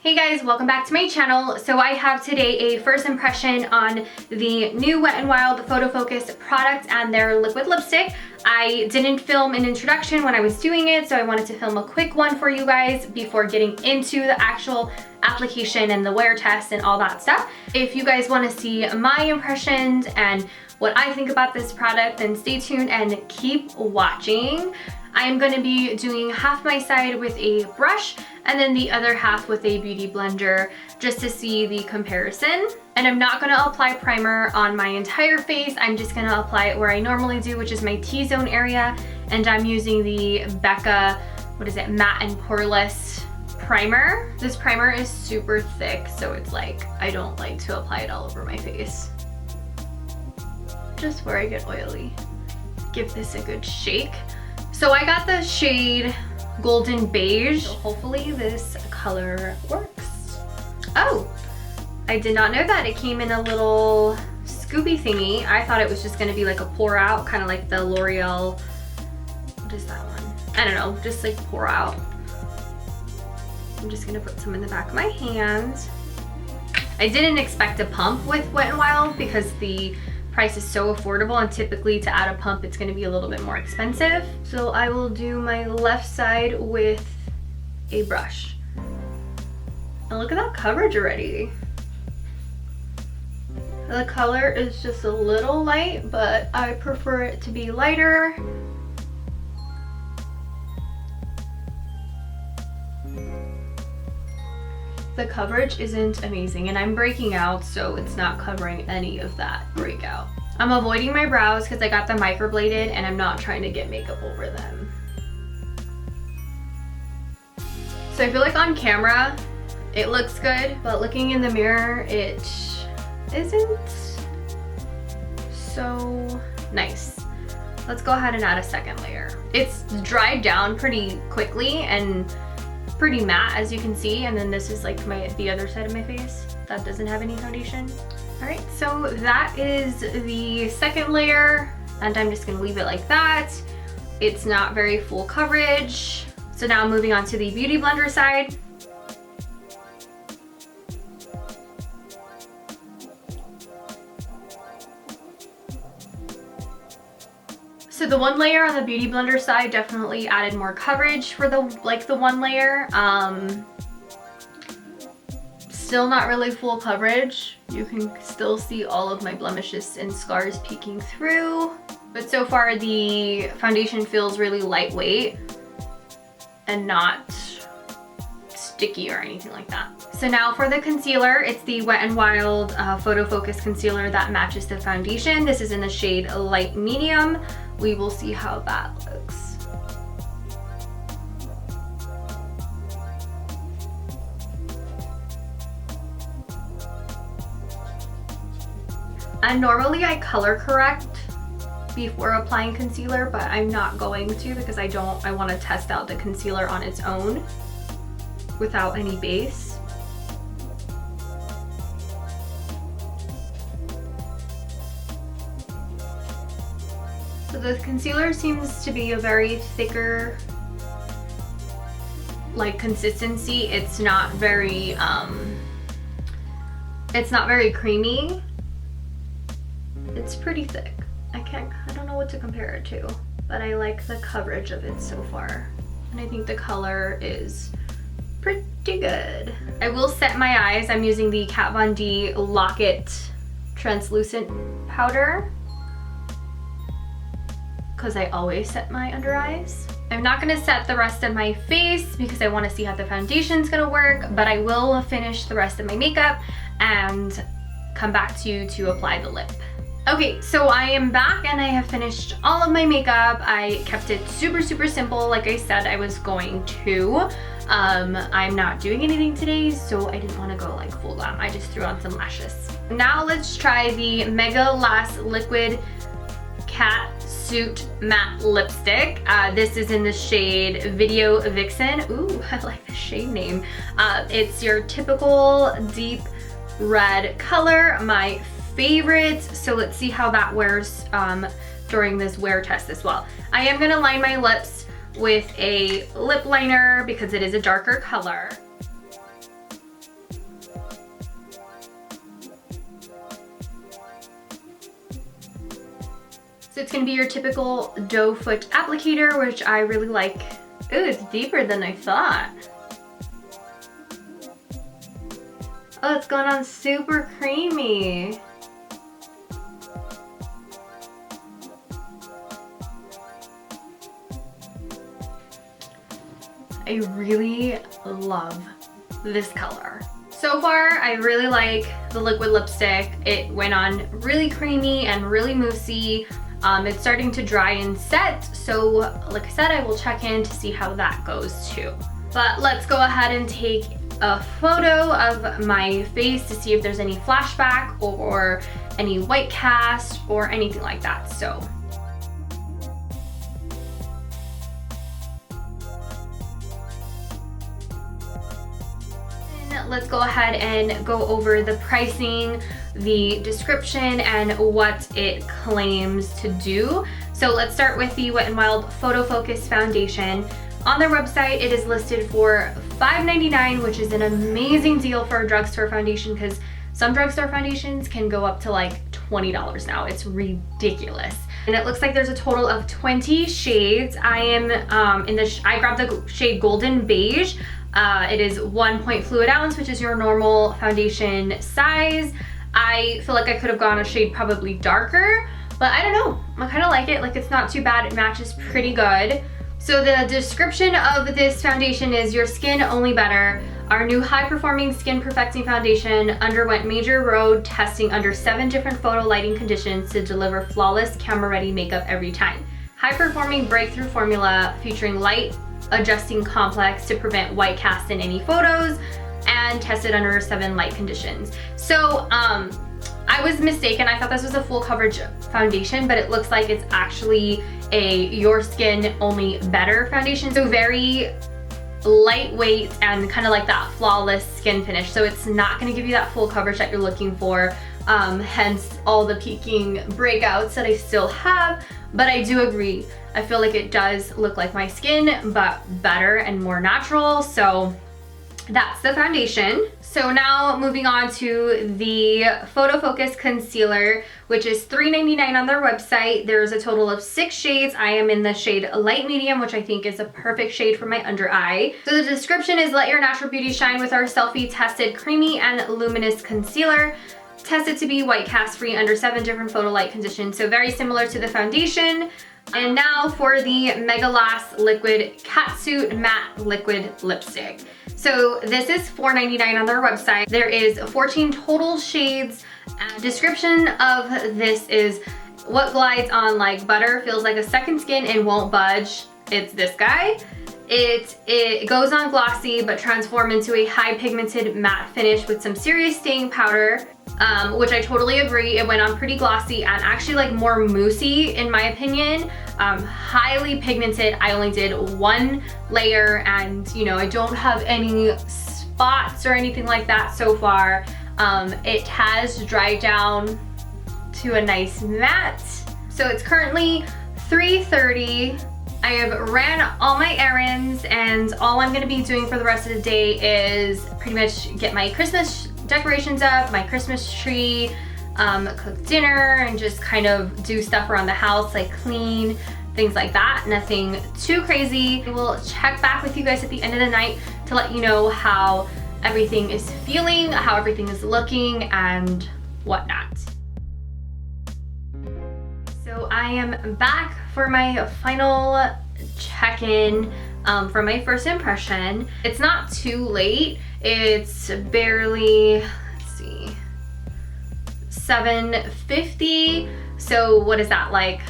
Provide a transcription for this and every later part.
Hey guys, welcome back to my channel. So I have today a first impression on the new Wet n Wild Photo Focus product and their liquid lipstick. I didn't film an introduction when I was doing it, so I wanted to film a quick one for you guys before getting into the actual application and the wear test and all that stuff. If you guys want to see my impressions and what I think about this product, then stay tuned and keep watching. I am going to be doing half my side with a brush and then the other half with a beauty blender just to see the comparison. And I'm not going to apply primer on my entire face. I'm just going to apply it where I normally do, which is my T-zone area. And I'm using the Becca, matte and poreless primer. This primer is super thick, so it's like, I don't like to apply it all over my face. Just where I get oily. Give this a good shake. So I got the shade Golden Beige. So hopefully this color works. Oh, I did not know that. It came in a little scoopy thingy. I thought it was just gonna be like a pour out, kind of like the L'Oreal, what is that one? I don't know, just like pour out. I'm just gonna put some in the back of my hand. I didn't expect a pump with Wet n Wild because the price is so affordable, and typically to add a pump it's going to be a little bit more expensive. So I will do my left side with a brush. And look at that coverage already. The color is just a little light, but I prefer it to be lighter. The coverage isn't amazing, and I'm breaking out, so it's not covering any of that breakout. I'm avoiding my brows because I got them microbladed and I'm not trying to get makeup over them. So I feel like on camera it looks good, but looking in the mirror it isn't so nice. Let's go ahead and add a second layer. It's dried down pretty quickly and pretty matte, as you can see, and then this is like the other side of my face that doesn't have any foundation. All right, so that is the second layer, and I'm just gonna leave it like that. It's not very full coverage. So now moving on to the beauty blender side. So the one layer on the beauty blender side definitely added more coverage for the one layer. Still not really full coverage. You can still see all of my blemishes and scars peeking through. But so far the foundation feels really lightweight and not sticky or anything like that. So now for the concealer, it's the Wet n Wild Photo Focus Concealer that matches the foundation. This is in the shade Light Medium. We will see how that looks. And normally I color correct before applying concealer, but I'm not going to because I want to test out the concealer on its own without any base. So the concealer seems to be a very thicker consistency. It's not very creamy. It's pretty thick. I don't know what to compare it to, but I like the coverage of it so far. And I think the color is pretty good. I will set my eyes. I'm using the Kat Von D Locket translucent powder because I always set my under eyes. I'm not gonna set the rest of my face because I wanna see how the foundation's gonna work, but I will finish the rest of my makeup and come back to you to apply the lip. Okay, so I am back and I have finished all of my makeup. I kept it super simple like I said I was going to. I'm not doing anything today, so I didn't want to go full glam. I just threw on some lashes. Now let's try the Megalast Liquid Catsuit Matte Lipstick. This is in the shade Video Vixen. Ooh, I like the shade name. It's your typical deep red color, my favorite. So let's see how that wears during this wear test as well. I am gonna line my lips with a lip liner because it is a darker color. So it's gonna be your typical doe foot applicator, which I really like. Ooh, it's deeper than I thought. Oh, it's going on super creamy. I really love this color. So far, I really like the liquid lipstick. It went on really creamy and really moussey. It's starting to dry and set, so like I said, I will check in to see how that goes too. But let's go ahead and take a photo of my face to see if there's any flashback or any white cast or anything like that. So let's go ahead and go over the pricing, the description, and what it claims to do. So let's start with the Wet n Wild Photo Focus Foundation. On their website, it is listed for $5.99, which is an amazing deal for a drugstore foundation because some drugstore foundations can go up to like $20 now. It's ridiculous. And it looks like there's a total of 20 shades. I am I grabbed the shade Golden Beige. It is 1 point fluid ounce, which is your normal foundation size. I feel like I could have gone a shade probably darker, but I don't know. I kind of like it. Like, it's not too bad. It matches pretty good. So the description of this foundation is your skin only better. Our new high-performing skin perfecting foundation underwent major road testing under 7 different photo lighting conditions to deliver flawless camera-ready makeup every time. High-performing breakthrough formula featuring light adjusting complex to prevent white cast in any photos, and tested under 7 light conditions. So I was mistaken. I thought this was a full coverage foundation, but it looks like it's actually a your skin only better foundation. So very lightweight and kind of like that flawless skin finish. So it's not going to give you that full coverage that you're looking for, hence all the peaking breakouts that I still have. But I do agree. I feel like it does look like my skin, but better and more natural. So that's the foundation. So now moving on to the Photo Focus Concealer, which is $3.99 on their website. There's a total of 6 shades. I am in the shade Light Medium, which I think is a perfect shade for my under eye. So the description is, let your natural beauty shine with our selfie tested creamy and luminous concealer. Tested to be white cast free under 7 different photo light conditions. So very similar to the foundation. And now for the Megalast Liquid Catsuit Matte Liquid Lipstick. So this is $4.99 on their website. There is 14 total shades. Description of this is, what glides on like butter, feels like a second skin and won't budge. It's this guy. It goes on glossy but transform into a high pigmented matte finish with some serious staying powder, which I totally agree. It went on pretty glossy and actually like more moussey in my opinion. Highly pigmented. I only did 1 layer and you know, I don't have any spots or anything like that so far. It has dried down to a nice matte. So it's currently 3:30. I have ran all my errands and all I'm gonna be doing for the rest of the day is pretty much get my Christmas decorations up, my Christmas tree, cook dinner, and just kind of do stuff around the house, like clean, things like that. Nothing too crazy. I will check back with you guys at the end of the night to let you know how everything is feeling, how everything is looking, and whatnot. So I am back for my final check-in for my first impression. It's not too late. It's barely, let's see, 7:50. So what is that, like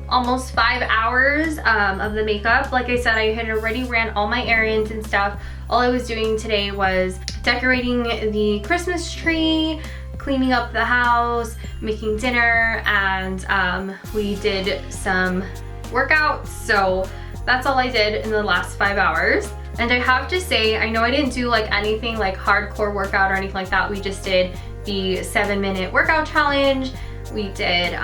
almost 5 hours of the makeup. Like I said, I had already ran all my errands and stuff. All I was doing today was decorating the Christmas tree, cleaning up the house, making dinner, and we did some workouts. So that's all I did in the last 5 hours. And I have to say, I know I didn't do like anything like hardcore workout or anything like that. We just did the 7-minute workout challenge. We did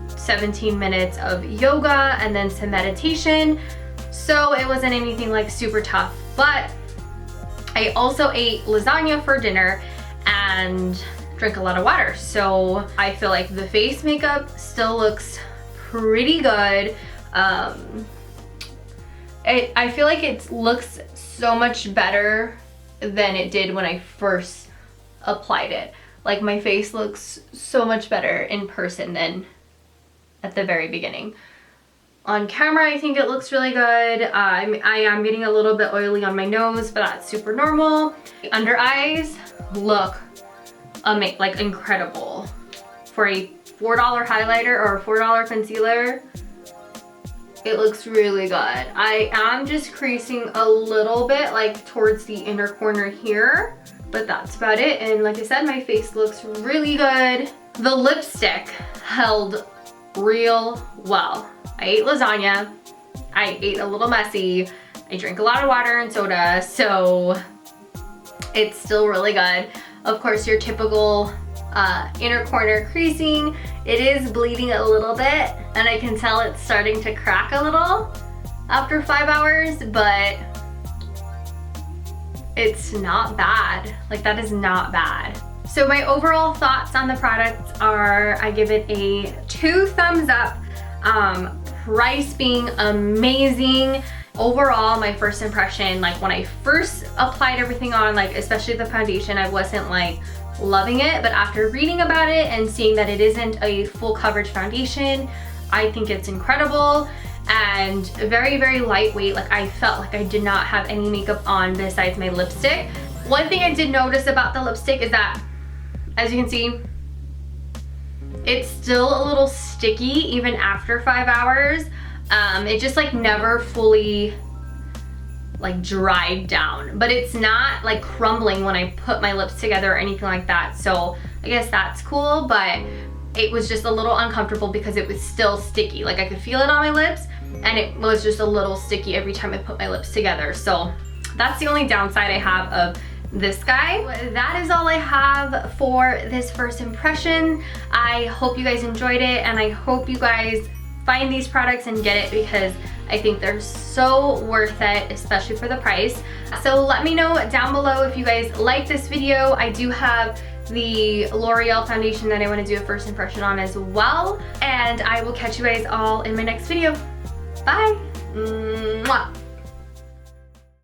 17 minutes of yoga and then some meditation. So it wasn't anything like super tough, but I also ate lasagna for dinner, and drink a lot of water. So I feel like the face makeup still looks pretty good. I feel like it looks so much better than it did when I first applied it. Like my face looks so much better in person than at the very beginning. On camera, I think it looks really good. I am getting a little bit oily on my nose, but that's super normal. The under eyes look like incredible. For a $4 highlighter or a $4 concealer, it looks really good. I am just creasing a little bit, like towards the inner corner here, but that's about it. And like I said, my face looks really good. The lipstick held real well. I ate lasagna, I ate a little messy, I drank a lot of water and soda, so it's still really good. Of course, your typical inner corner creasing. It is bleeding a little bit, and I can tell it's starting to crack a little after 5 hours, but it's not bad. Like, that is not bad. So my overall thoughts on the product are, I give it a 2 thumbs up. Price being amazing. Overall, my first impression, like when I first applied everything on, like especially the foundation, I wasn't like loving it, but after reading about it and seeing that it isn't a full coverage foundation, I think it's incredible and very, very lightweight. Like I felt like I did not have any makeup on besides my lipstick. One thing I did notice about the lipstick is that, as you can see, it's still a little sticky even after 5 hours. It just like never fully like dried down, but it's not like crumbling when I put my lips together or anything like that. So I guess that's cool, but it was just a little uncomfortable because it was still sticky. Like I could feel it on my lips and it was just a little sticky every time I put my lips together. So that's the only downside I have of this guy. That is all I have for this first impression. I hope you guys enjoyed it, and I hope you guys find these products and get it because I think they're so worth it, especially for the price. So let me know down below if you guys like this video. I do have the L'Oreal foundation that I want to do a first impression on as well, and I will catch you guys all in my next video. Bye! Mwah.